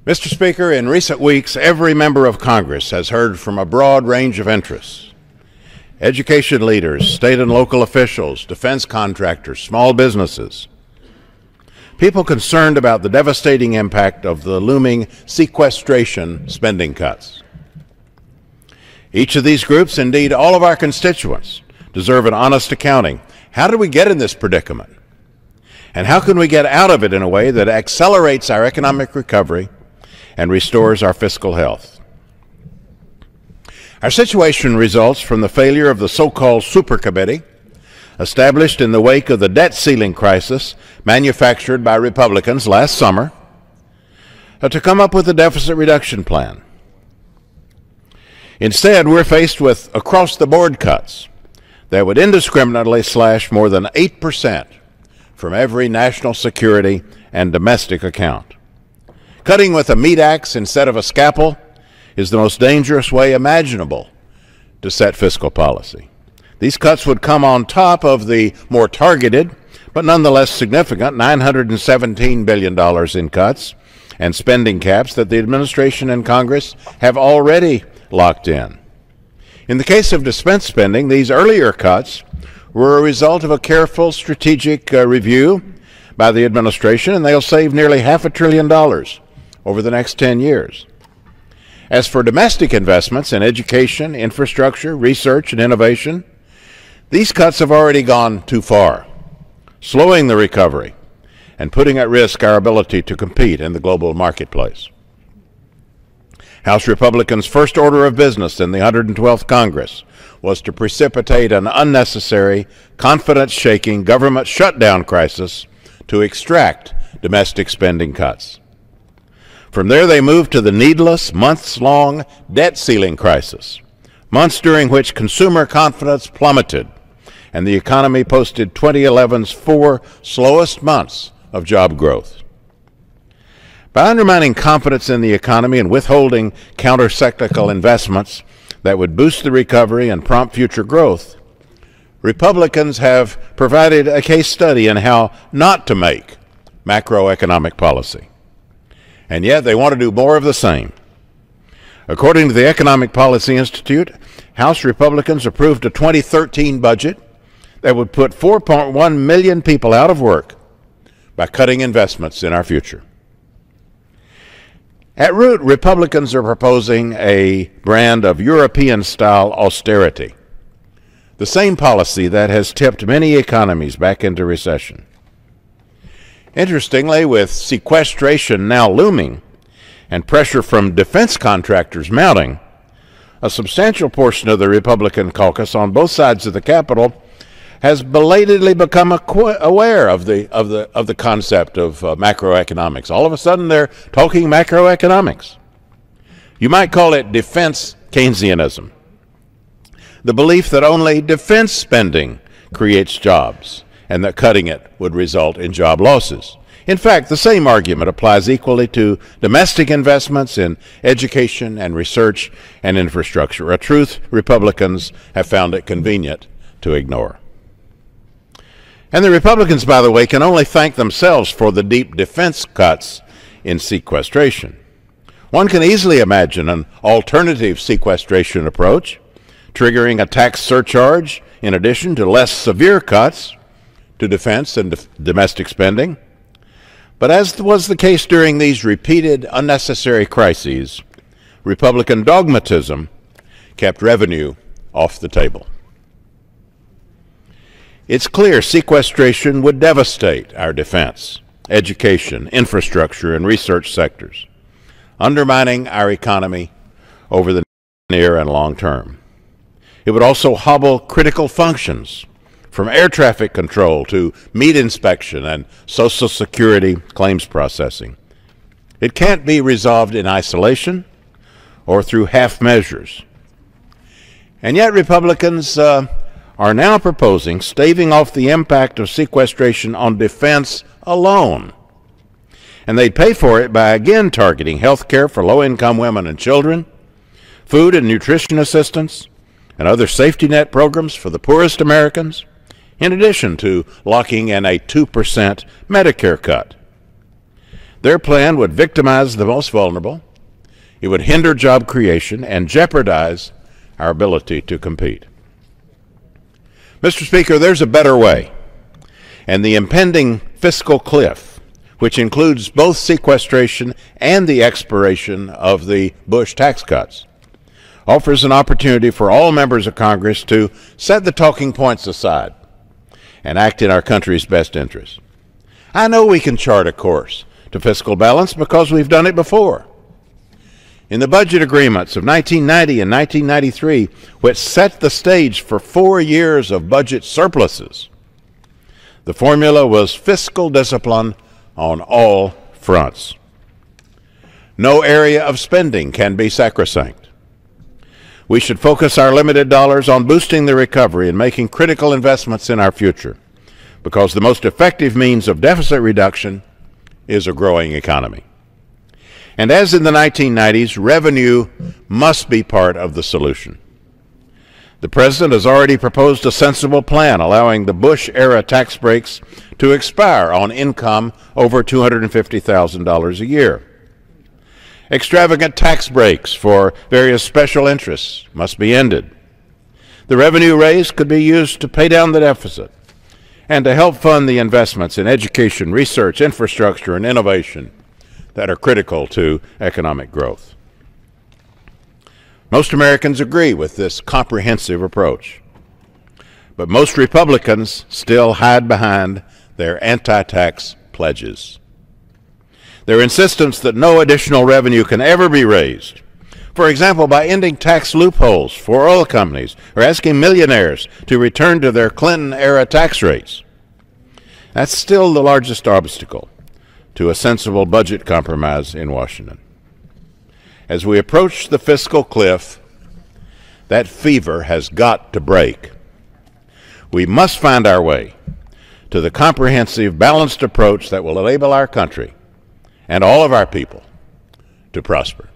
Mr. Speaker, in recent weeks, every member of Congress has heard from a broad range of interests. Education leaders, state and local officials, defense contractors, small businesses. People concerned about the devastating impact of the looming sequestration spending cuts. Each of these groups, indeed all of our constituents, deserve an honest accounting. How did we get in this predicament? And how can we get out of it in a way that accelerates our economic recovery and restores our fiscal health? Our situation results from the failure of the so-called super committee established in the wake of the debt ceiling crisis manufactured by Republicans last summer to come up with a deficit reduction plan. Instead, we're faced with across-the-board cuts that would indiscriminately slash more than 8% from every national security and domestic account. Cutting with a meat axe instead of a scalpel is the most dangerous way imaginable to set fiscal policy. These cuts would come on top of the more targeted, but nonetheless significant $917 billion in cuts and spending caps that the administration and Congress have already locked in. In the case of defense spending, these earlier cuts were a result of a careful strategic review by the administration, and they'll save nearly $500 billion over the next 10 years. As for domestic investments in education, infrastructure, research, and innovation, these cuts have already gone too far, slowing the recovery and putting at risk our ability to compete in the global marketplace. House Republicans' first order of business in the 112th Congress was to precipitate an unnecessary, confidence-shaking government shutdown crisis to extract domestic spending cuts. From there, they moved to the needless, months-long debt ceiling crisis, months during which consumer confidence plummeted and the economy posted 2011's 4 slowest months of job growth. By undermining confidence in the economy and withholding counter-cyclical investments that would boost the recovery and prompt future growth, Republicans have provided a case study in how not to make macroeconomic policy. And yet they want to do more of the same. According to the Economic Policy Institute, House Republicans approved a 2013 budget that would put 4.1 million people out of work by cutting investments in our future. At root, Republicans are proposing a brand of European-style austerity, the same policy that has tipped many economies back into recession. Interestingly, with sequestration now looming and pressure from defense contractors mounting, a substantial portion of the Republican caucus on both sides of the Capitol has belatedly become aware of the concept of macroeconomics. All of a sudden, they're talking macroeconomics. You might call it defense Keynesianism, the belief that only defense spending creates jobs and that cutting it would result in job losses. In fact, the same argument applies equally to domestic investments in education and research and infrastructure, a truth Republicans have found it convenient to ignore. And the Republicans, by the way, can only thank themselves for the deep defense cuts in sequestration. One can easily imagine an alternative sequestration approach, triggering a tax surcharge in addition to less severe cuts to defense and domestic spending. But as was the case during these repeated unnecessary crises, Republican dogmatism kept revenue off the table. It's clear sequestration would devastate our defense, education, infrastructure, and research sectors, undermining our economy over the near and long term. It would also hobble critical functions, from air traffic control to meat inspection and Social Security claims processing. It can't be resolved in isolation or through half measures. And yet Republicans are now proposing staving off the impact of sequestration on defense alone. And they'd pay for it by again targeting health care for low-income women and children, food and nutrition assistance, and other safety net programs for the poorest Americans, in addition to locking in a 2% Medicare cut. Their plan would victimize the most vulnerable, it would hinder job creation, and jeopardize our ability to compete. Mr. Speaker, there's a better way, and the impending fiscal cliff, which includes both sequestration and the expiration of the Bush tax cuts, offers an opportunity for all members of Congress to set the talking points aside and act in our country's best interest. I know we can chart a course to fiscal balance because we've done it before. In the budget agreements of 1990 and 1993, which set the stage for 4 years of budget surpluses, the formula was fiscal discipline on all fronts. No area of spending can be sacrosanct. We should focus our limited dollars on boosting the recovery and making critical investments in our future, because the most effective means of deficit reduction is a growing economy. And as in the 1990s, revenue must be part of the solution. The President has already proposed a sensible plan allowing the Bush-era tax breaks to expire on income over $250,000 a year. Extravagant tax breaks for various special interests must be ended. The revenue raised could be used to pay down the deficit and to help fund the investments in education, research, infrastructure, and innovation that are critical to economic growth. Most Americans agree with this comprehensive approach, but most Republicans still hide behind their anti-tax pledges. Their insistence that no additional revenue can ever be raised, for example, by ending tax loopholes for oil companies or asking millionaires to return to their Clinton-era tax rates. That's still the largest obstacle to a sensible budget compromise in Washington. As we approach the fiscal cliff, that fever has got to break. We must find our way to the comprehensive, balanced approach that will enable our country and all of our people to prosper.